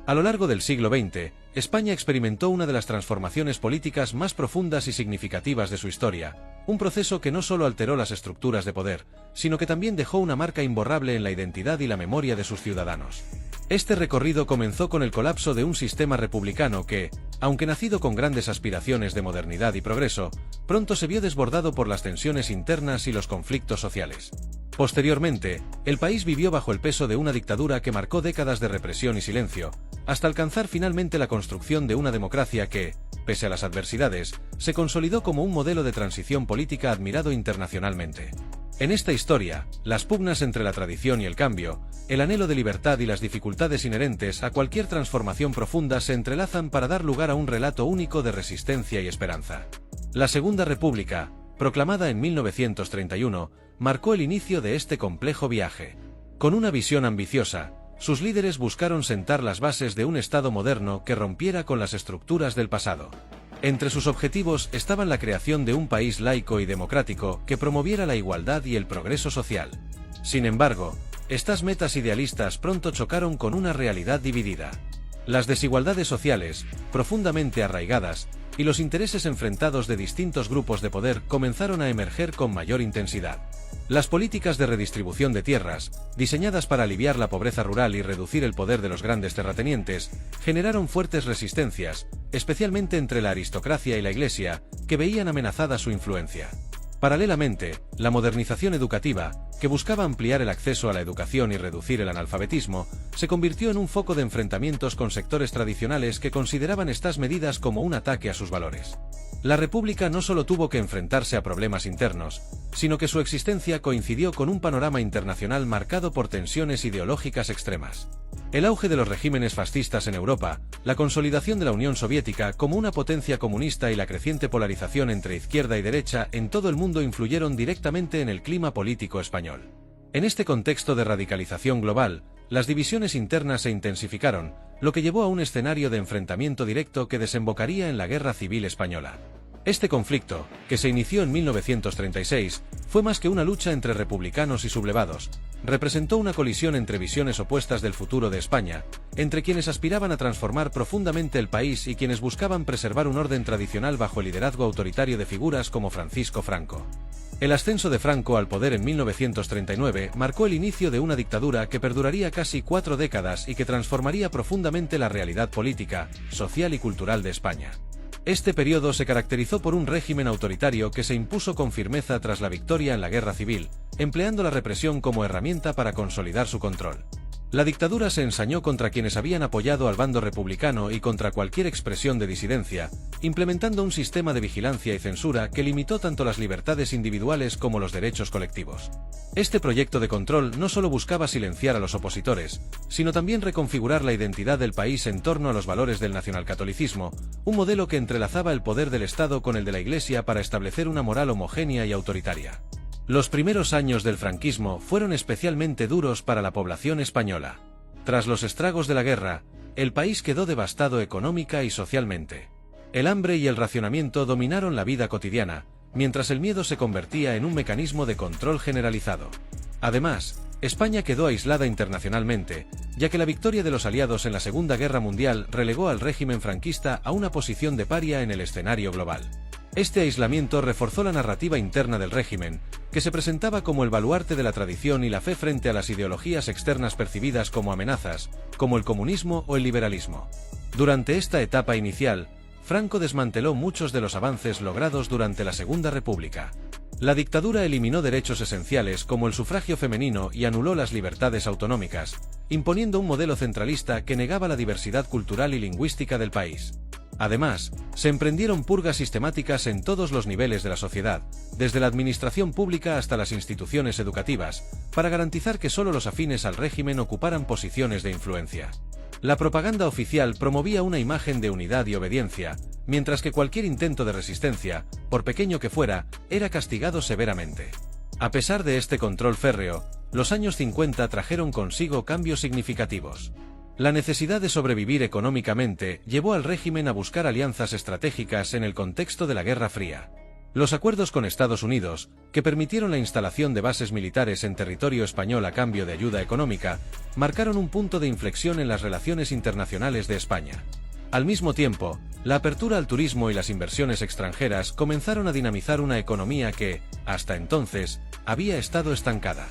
A lo largo del siglo XX, España experimentó una de las transformaciones políticas más profundas y significativas de su historia, un proceso que no solo alteró las estructuras de poder, sino que también dejó una marca imborrable en la identidad y la memoria de sus ciudadanos. Este recorrido comenzó con el colapso de un sistema republicano que, aunque nacido con grandes aspiraciones de modernidad y progreso, pronto se vio desbordado por las tensiones internas y los conflictos sociales. Posteriormente, el país vivió bajo el peso de una dictadura que marcó décadas de represión y silencio, hasta alcanzar finalmente la construcción de una democracia que, pese a las adversidades, se consolidó como un modelo de transición política admirado internacionalmente. En esta historia, las pugnas entre la tradición y el cambio, el anhelo de libertad y las dificultades inherentes a cualquier transformación profunda se entrelazan para dar lugar a un relato único de resistencia y esperanza. La Segunda República, proclamada en 1931, marcó el inicio de este complejo viaje. Con una visión ambiciosa, sus líderes buscaron sentar las bases de un Estado moderno que rompiera con las estructuras del pasado. Entre sus objetivos estaban la creación de un país laico y democrático que promoviera la igualdad y el progreso social. Sin embargo, estas metas idealistas pronto chocaron con una realidad dividida. Las desigualdades sociales, profundamente arraigadas, y los intereses enfrentados de distintos grupos de poder comenzaron a emerger con mayor intensidad. Las políticas de redistribución de tierras, diseñadas para aliviar la pobreza rural y reducir el poder de los grandes terratenientes, generaron fuertes resistencias, especialmente entre la aristocracia y la Iglesia, que veían amenazada su influencia. Paralelamente, la modernización educativa, que buscaba ampliar el acceso a la educación y reducir el analfabetismo, se convirtió en un foco de enfrentamientos con sectores tradicionales que consideraban estas medidas como un ataque a sus valores. La República no solo tuvo que enfrentarse a problemas internos, sino que su existencia coincidió con un panorama internacional marcado por tensiones ideológicas extremas. El auge de los regímenes fascistas en Europa, la consolidación de la Unión Soviética como una potencia comunista y la creciente polarización entre izquierda y derecha en todo el mundo influyeron directamente en el clima político español. En este contexto de radicalización global, las divisiones internas se intensificaron, lo que llevó a un escenario de enfrentamiento directo que desembocaría en la Guerra Civil Española. Este conflicto, que se inició en 1936, fue más que una lucha entre republicanos y sublevados. Representó una colisión entre visiones opuestas del futuro de España, entre quienes aspiraban a transformar profundamente el país y quienes buscaban preservar un orden tradicional bajo el liderazgo autoritario de figuras como Francisco Franco. El ascenso de Franco al poder en 1939 marcó el inicio de una dictadura que perduraría casi 4 décadas y que transformaría profundamente la realidad política, social y cultural de España. Este periodo se caracterizó por un régimen autoritario que se impuso con firmeza tras la victoria en la Guerra Civil, empleando la represión como herramienta para consolidar su control. La dictadura se ensañó contra quienes habían apoyado al bando republicano y contra cualquier expresión de disidencia, implementando un sistema de vigilancia y censura que limitó tanto las libertades individuales como los derechos colectivos. Este proyecto de control no solo buscaba silenciar a los opositores, sino también reconfigurar la identidad del país en torno a los valores del nacionalcatolicismo, un modelo que entrelazaba el poder del Estado con el de la Iglesia para establecer una moral homogénea y autoritaria. Los primeros años del franquismo fueron especialmente duros para la población española. Tras los estragos de la guerra, el país quedó devastado económica y socialmente. El hambre y el racionamiento dominaron la vida cotidiana, mientras el miedo se convertía en un mecanismo de control generalizado. Además, España quedó aislada internacionalmente, ya que la victoria de los aliados en la Segunda Guerra Mundial relegó al régimen franquista a una posición de paria en el escenario global. Este aislamiento reforzó la narrativa interna del régimen, que se presentaba como el baluarte de la tradición y la fe frente a las ideologías externas percibidas como amenazas, como el comunismo o el liberalismo. Durante esta etapa inicial, Franco desmanteló muchos de los avances logrados durante la Segunda República. La dictadura eliminó derechos esenciales como el sufragio femenino y anuló las libertades autonómicas, imponiendo un modelo centralista que negaba la diversidad cultural y lingüística del país. Además, se emprendieron purgas sistemáticas en todos los niveles de la sociedad, desde la administración pública hasta las instituciones educativas, para garantizar que solo los afines al régimen ocuparan posiciones de influencia. La propaganda oficial promovía una imagen de unidad y obediencia, mientras que cualquier intento de resistencia, por pequeño que fuera, era castigado severamente. A pesar de este control férreo, los años 50 trajeron consigo cambios significativos. La necesidad de sobrevivir económicamente llevó al régimen a buscar alianzas estratégicas en el contexto de la Guerra Fría. Los acuerdos con Estados Unidos, que permitieron la instalación de bases militares en territorio español a cambio de ayuda económica, marcaron un punto de inflexión en las relaciones internacionales de España. Al mismo tiempo, la apertura al turismo y las inversiones extranjeras comenzaron a dinamizar una economía que, hasta entonces, había estado estancada.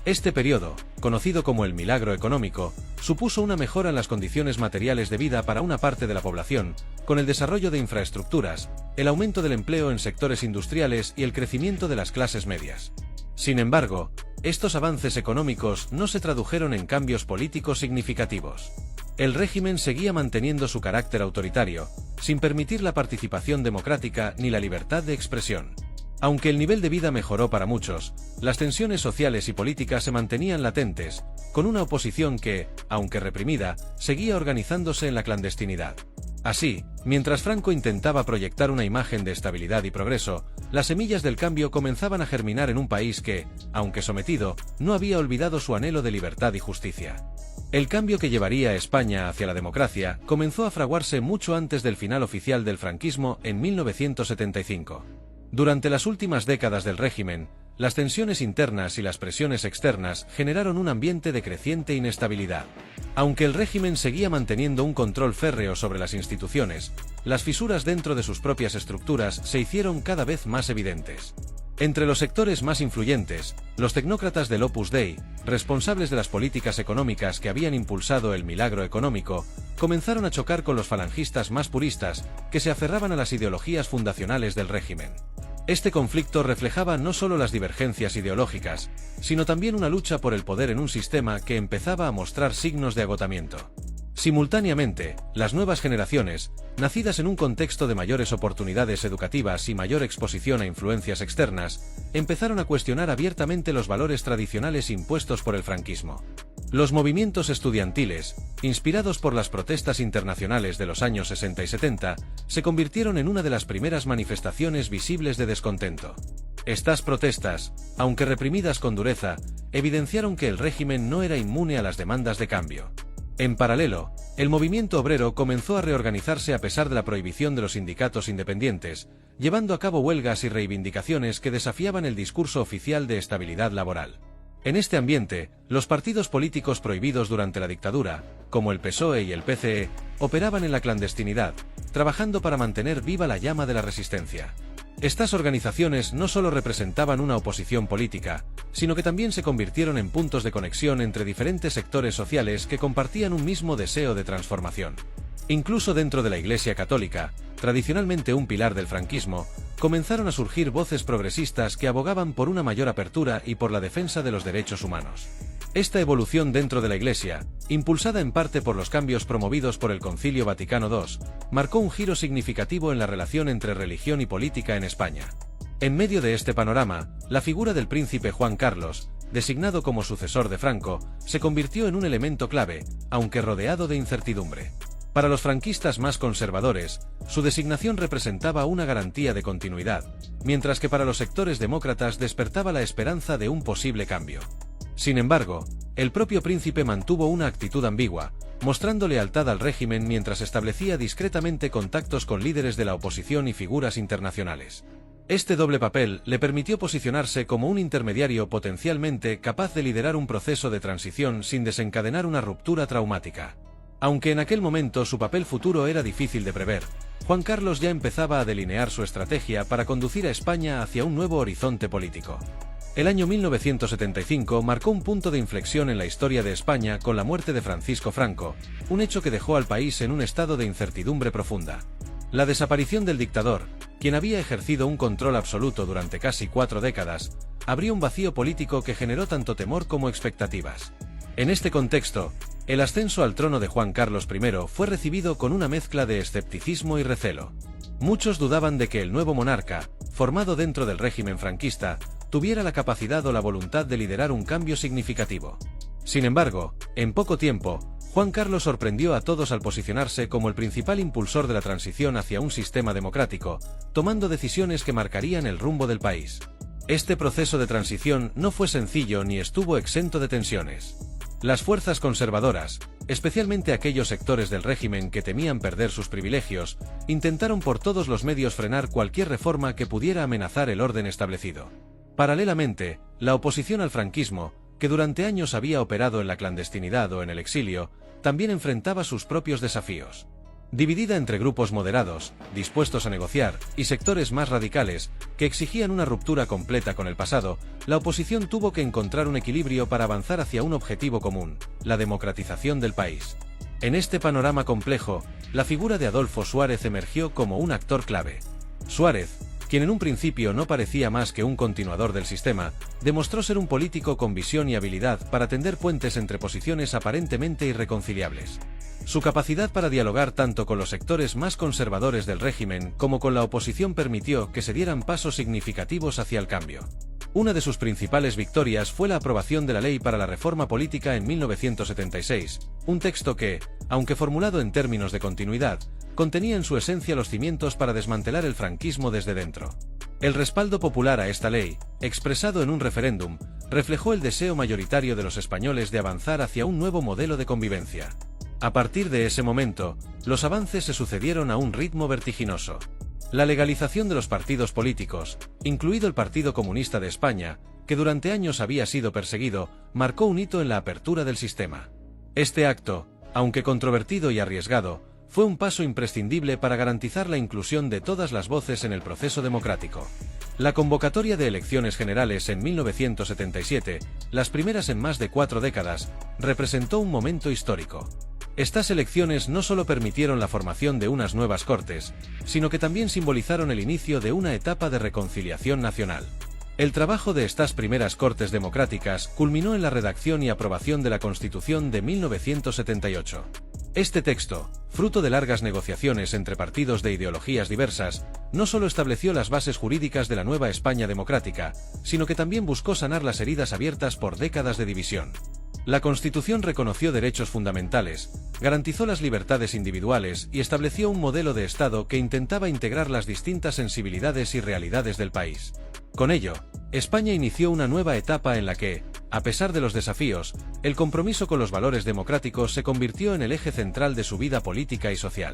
Este periodo, conocido como el milagro económico, supuso una mejora en las condiciones materiales de vida para una parte de la población, con el desarrollo de infraestructuras, el aumento del empleo en sectores industriales y el crecimiento de las clases medias. Sin embargo, estos avances económicos no se tradujeron en cambios políticos significativos. El régimen seguía manteniendo su carácter autoritario, sin permitir la participación democrática ni la libertad de expresión. Aunque el nivel de vida mejoró para muchos, las tensiones sociales y políticas se mantenían latentes, con una oposición que, aunque reprimida, seguía organizándose en la clandestinidad. Así, mientras Franco intentaba proyectar una imagen de estabilidad y progreso, las semillas del cambio comenzaban a germinar en un país que, aunque sometido, no había olvidado su anhelo de libertad y justicia. El cambio que llevaría a España hacia la democracia comenzó a fraguarse mucho antes del final oficial del franquismo en 1975. Durante las últimas décadas del régimen, las tensiones internas y las presiones externas generaron un ambiente de creciente inestabilidad. Aunque el régimen seguía manteniendo un control férreo sobre las instituciones, las fisuras dentro de sus propias estructuras se hicieron cada vez más evidentes. Entre los sectores más influyentes, los tecnócratas del Opus Dei, responsables de las políticas económicas que habían impulsado el milagro económico, comenzaron a chocar con los falangistas más puristas, que se aferraban a las ideologías fundacionales del régimen. Este conflicto reflejaba no solo las divergencias ideológicas, sino también una lucha por el poder en un sistema que empezaba a mostrar signos de agotamiento. Simultáneamente, las nuevas generaciones, nacidas en un contexto de mayores oportunidades educativas y mayor exposición a influencias externas, empezaron a cuestionar abiertamente los valores tradicionales impuestos por el franquismo. Los movimientos estudiantiles, inspirados por las protestas internacionales de los años 60 y 70, se convirtieron en una de las primeras manifestaciones visibles de descontento. Estas protestas, aunque reprimidas con dureza, evidenciaron que el régimen no era inmune a las demandas de cambio. En paralelo, el movimiento obrero comenzó a reorganizarse a pesar de la prohibición de los sindicatos independientes, llevando a cabo huelgas y reivindicaciones que desafiaban el discurso oficial de estabilidad laboral. En este ambiente, los partidos políticos prohibidos durante la dictadura, como el PSOE y el PCE, operaban en la clandestinidad, trabajando para mantener viva la llama de la resistencia. Estas organizaciones no solo representaban una oposición política, sino que también se convirtieron en puntos de conexión entre diferentes sectores sociales que compartían un mismo deseo de transformación. Incluso dentro de la Iglesia Católica, tradicionalmente un pilar del franquismo, comenzaron a surgir voces progresistas que abogaban por una mayor apertura y por la defensa de los derechos humanos. Esta evolución dentro de la Iglesia, impulsada en parte por los cambios promovidos por el Concilio Vaticano II, marcó un giro significativo en la relación entre religión y política en España. En medio de este panorama, la figura del príncipe Juan Carlos, designado como sucesor de Franco, se convirtió en un elemento clave, aunque rodeado de incertidumbre. Para los franquistas más conservadores, su designación representaba una garantía de continuidad, mientras que para los sectores demócratas despertaba la esperanza de un posible cambio. Sin embargo, el propio príncipe mantuvo una actitud ambigua, mostrando lealtad al régimen mientras establecía discretamente contactos con líderes de la oposición y figuras internacionales. Este doble papel le permitió posicionarse como un intermediario potencialmente capaz de liderar un proceso de transición sin desencadenar una ruptura traumática. Aunque en aquel momento su papel futuro era difícil de prever, Juan Carlos ya empezaba a delinear su estrategia para conducir a España hacia un nuevo horizonte político. El año 1975 marcó un punto de inflexión en la historia de España con la muerte de Francisco Franco, un hecho que dejó al país en un estado de incertidumbre profunda. La desaparición del dictador, quien había ejercido un control absoluto durante casi 4 décadas, abrió un vacío político que generó tanto temor como expectativas. En este contexto, el ascenso al trono de Juan Carlos I fue recibido con una mezcla de escepticismo y recelo. Muchos dudaban de que el nuevo monarca, formado dentro del régimen franquista, tuviera la capacidad o la voluntad de liderar un cambio significativo. Sin embargo, en poco tiempo, Juan Carlos sorprendió a todos al posicionarse como el principal impulsor de la transición hacia un sistema democrático, tomando decisiones que marcarían el rumbo del país. Este proceso de transición no fue sencillo ni estuvo exento de tensiones. Las fuerzas conservadoras, especialmente aquellos sectores del régimen que temían perder sus privilegios, intentaron por todos los medios frenar cualquier reforma que pudiera amenazar el orden establecido. Paralelamente, la oposición al franquismo, que durante años había operado en la clandestinidad o en el exilio, también enfrentaba sus propios desafíos. Dividida entre grupos moderados, dispuestos a negociar, y sectores más radicales, que exigían una ruptura completa con el pasado, la oposición tuvo que encontrar un equilibrio para avanzar hacia un objetivo común, la democratización del país. En este panorama complejo, la figura de Adolfo Suárez emergió como un actor clave. Suárez, quien en un principio no parecía más que un continuador del sistema, demostró ser un político con visión y habilidad para tender puentes entre posiciones aparentemente irreconciliables. Su capacidad para dialogar tanto con los sectores más conservadores del régimen como con la oposición permitió que se dieran pasos significativos hacia el cambio. Una de sus principales victorias fue la aprobación de la Ley para la Reforma Política en 1976, un texto que, aunque formulado en términos de continuidad, contenía en su esencia los cimientos para desmantelar el franquismo desde dentro. El respaldo popular a esta ley, expresado en un referéndum, reflejó el deseo mayoritario de los españoles de avanzar hacia un nuevo modelo de convivencia. A partir de ese momento, los avances se sucedieron a un ritmo vertiginoso. La legalización de los partidos políticos, incluido el Partido Comunista de España, que durante años había sido perseguido, marcó un hito en la apertura del sistema. Este acto, aunque controvertido y arriesgado, fue un paso imprescindible para garantizar la inclusión de todas las voces en el proceso democrático. La convocatoria de elecciones generales en 1977, las primeras en más de 4 décadas, representó un momento histórico. Estas elecciones no solo permitieron la formación de unas nuevas Cortes, sino que también simbolizaron el inicio de una etapa de reconciliación nacional. El trabajo de estas primeras Cortes democráticas culminó en la redacción y aprobación de la Constitución de 1978. Este texto, fruto de largas negociaciones entre partidos de ideologías diversas, no solo estableció las bases jurídicas de la nueva España democrática, sino que también buscó sanar las heridas abiertas por décadas de división. La Constitución reconoció derechos fundamentales, garantizó las libertades individuales y estableció un modelo de Estado que intentaba integrar las distintas sensibilidades y realidades del país. Con ello, España inició una nueva etapa en la que, a pesar de los desafíos, el compromiso con los valores democráticos se convirtió en el eje central de su vida política y social.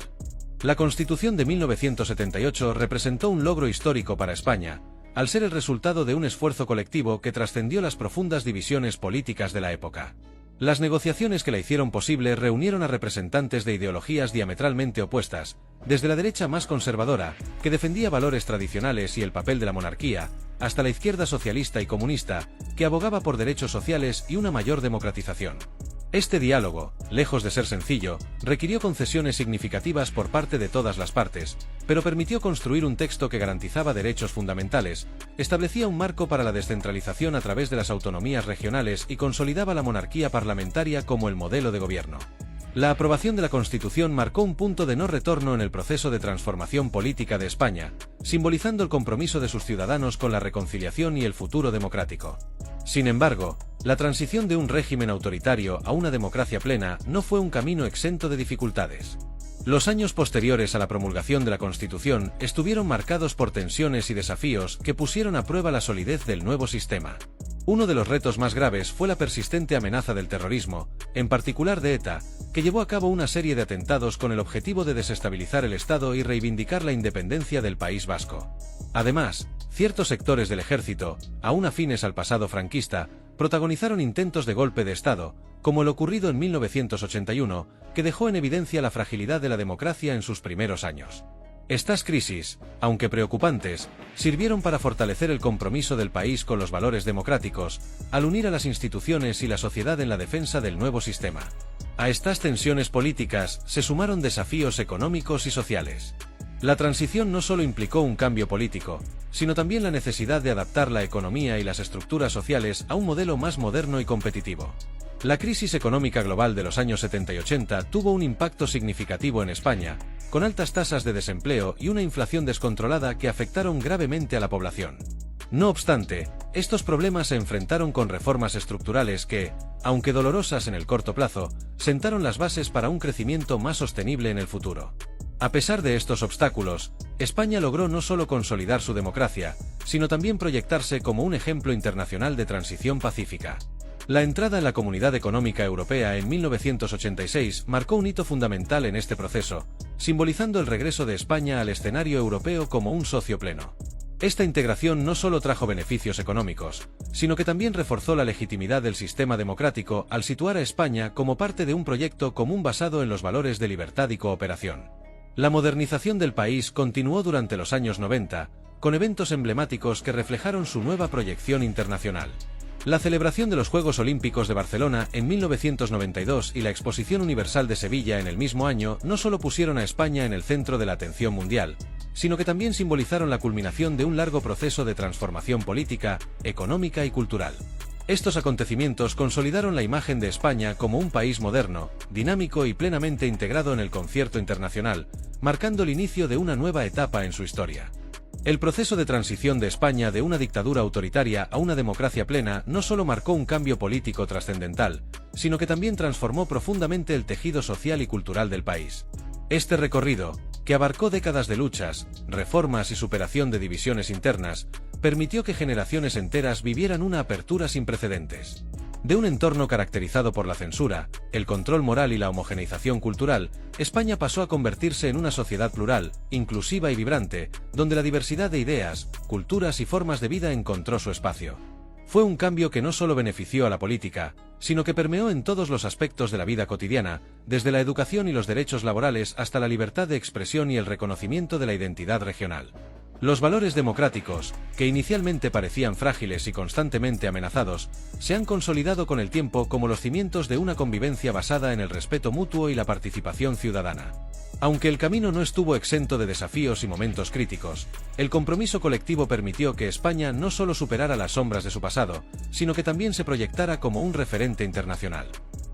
La Constitución de 1978 representó un logro histórico para España, al ser el resultado de un esfuerzo colectivo que trascendió las profundas divisiones políticas de la época. Las negociaciones que la hicieron posible reunieron a representantes de ideologías diametralmente opuestas, desde la derecha más conservadora, que defendía valores tradicionales y el papel de la monarquía, hasta la izquierda socialista y comunista, que abogaba por derechos sociales y una mayor democratización. Este diálogo, lejos de ser sencillo, requirió concesiones significativas por parte de todas las partes, pero permitió construir un texto que garantizaba derechos fundamentales, establecía un marco para la descentralización a través de las autonomías regionales y consolidaba la monarquía parlamentaria como el modelo de gobierno. La aprobación de la Constitución marcó un punto de no retorno en el proceso de transformación política de España, simbolizando el compromiso de sus ciudadanos con la reconciliación y el futuro democrático. Sin embargo, la transición de un régimen autoritario a una democracia plena no fue un camino exento de dificultades. Los años posteriores a la promulgación de la Constitución estuvieron marcados por tensiones y desafíos que pusieron a prueba la solidez del nuevo sistema. Uno de los retos más graves fue la persistente amenaza del terrorismo, en particular de ETA, que llevó a cabo una serie de atentados con el objetivo de desestabilizar el Estado y reivindicar la independencia del País Vasco. Además, ciertos sectores del ejército, aún afines al pasado franquista, protagonizaron intentos de golpe de Estado, como el ocurrido en 1981, que dejó en evidencia la fragilidad de la democracia en sus primeros años. Estas crisis, aunque preocupantes, sirvieron para fortalecer el compromiso del país con los valores democráticos, al unir a las instituciones y la sociedad en la defensa del nuevo sistema. A estas tensiones políticas se sumaron desafíos económicos y sociales. La transición no solo implicó un cambio político, sino también la necesidad de adaptar la economía y las estructuras sociales a un modelo más moderno y competitivo. La crisis económica global de los años 70 y 80 tuvo un impacto significativo en España, con altas tasas de desempleo y una inflación descontrolada que afectaron gravemente a la población. No obstante, estos problemas se enfrentaron con reformas estructurales que, aunque dolorosas en el corto plazo, sentaron las bases para un crecimiento más sostenible en el futuro. A pesar de estos obstáculos, España logró no solo consolidar su democracia, sino también proyectarse como un ejemplo internacional de transición pacífica. La entrada en la Comunidad Económica Europea en 1986 marcó un hito fundamental en este proceso, simbolizando el regreso de España al escenario europeo como un socio pleno. Esta integración no solo trajo beneficios económicos, sino que también reforzó la legitimidad del sistema democrático al situar a España como parte de un proyecto común basado en los valores de libertad y cooperación. La modernización del país continuó durante los años 90, con eventos emblemáticos que reflejaron su nueva proyección internacional. La celebración de los Juegos Olímpicos de Barcelona en 1992 y la Exposición Universal de Sevilla en el mismo año no solo pusieron a España en el centro de la atención mundial, sino que también simbolizaron la culminación de un largo proceso de transformación política, económica y cultural. Estos acontecimientos consolidaron la imagen de España como un país moderno, dinámico y plenamente integrado en el concierto internacional, marcando el inicio de una nueva etapa en su historia. El proceso de transición de España de una dictadura autoritaria a una democracia plena no solo marcó un cambio político trascendental, sino que también transformó profundamente el tejido social y cultural del país. Este recorrido, que abarcó décadas de luchas, reformas y superación de divisiones internas, permitió que generaciones enteras vivieran una apertura sin precedentes. De un entorno caracterizado por la censura, el control moral y la homogeneización cultural, España pasó a convertirse en una sociedad plural, inclusiva y vibrante, donde la diversidad de ideas, culturas y formas de vida encontró su espacio. Fue un cambio que no solo benefició a la política, sino que permeó en todos los aspectos de la vida cotidiana, desde la educación y los derechos laborales hasta la libertad de expresión y el reconocimiento de la identidad regional. Los valores democráticos, que inicialmente parecían frágiles y constantemente amenazados, se han consolidado con el tiempo como los cimientos de una convivencia basada en el respeto mutuo y la participación ciudadana. Aunque el camino no estuvo exento de desafíos y momentos críticos, el compromiso colectivo permitió que España no solo superara las sombras de su pasado, sino que también se proyectara como un referente internacional.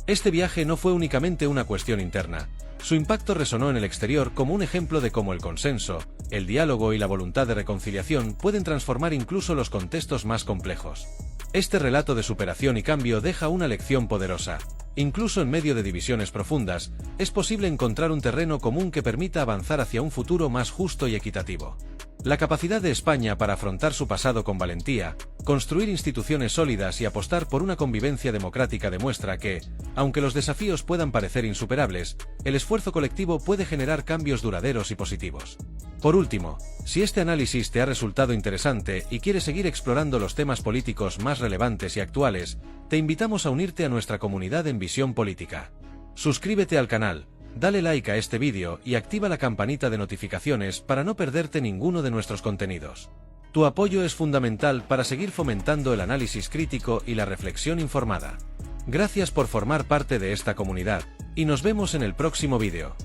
Este viaje no fue únicamente una cuestión interna. Su impacto resonó en el exterior como un ejemplo de cómo el consenso, el diálogo y la voluntad de reconciliación pueden transformar incluso los contextos más complejos. Este relato de superación y cambio deja una lección poderosa. Incluso en medio de divisiones profundas, es posible encontrar un terreno común que permita avanzar hacia un futuro más justo y equitativo. La capacidad de España para afrontar su pasado con valentía, construir instituciones sólidas y apostar por una convivencia democrática demuestra que, aunque los desafíos puedan parecer insuperables, el esfuerzo colectivo puede generar cambios duraderos y positivos. Por último, si este análisis te ha resultado interesante y quieres seguir explorando los temas políticos más relevantes y actuales, te invitamos a unirte a nuestra comunidad en Visión Política. Suscríbete al canal, dale like a este vídeo y activa la campanita de notificaciones para no perderte ninguno de nuestros contenidos. Tu apoyo es fundamental para seguir fomentando el análisis crítico y la reflexión informada. Gracias por formar parte de esta comunidad, y nos vemos en el próximo vídeo.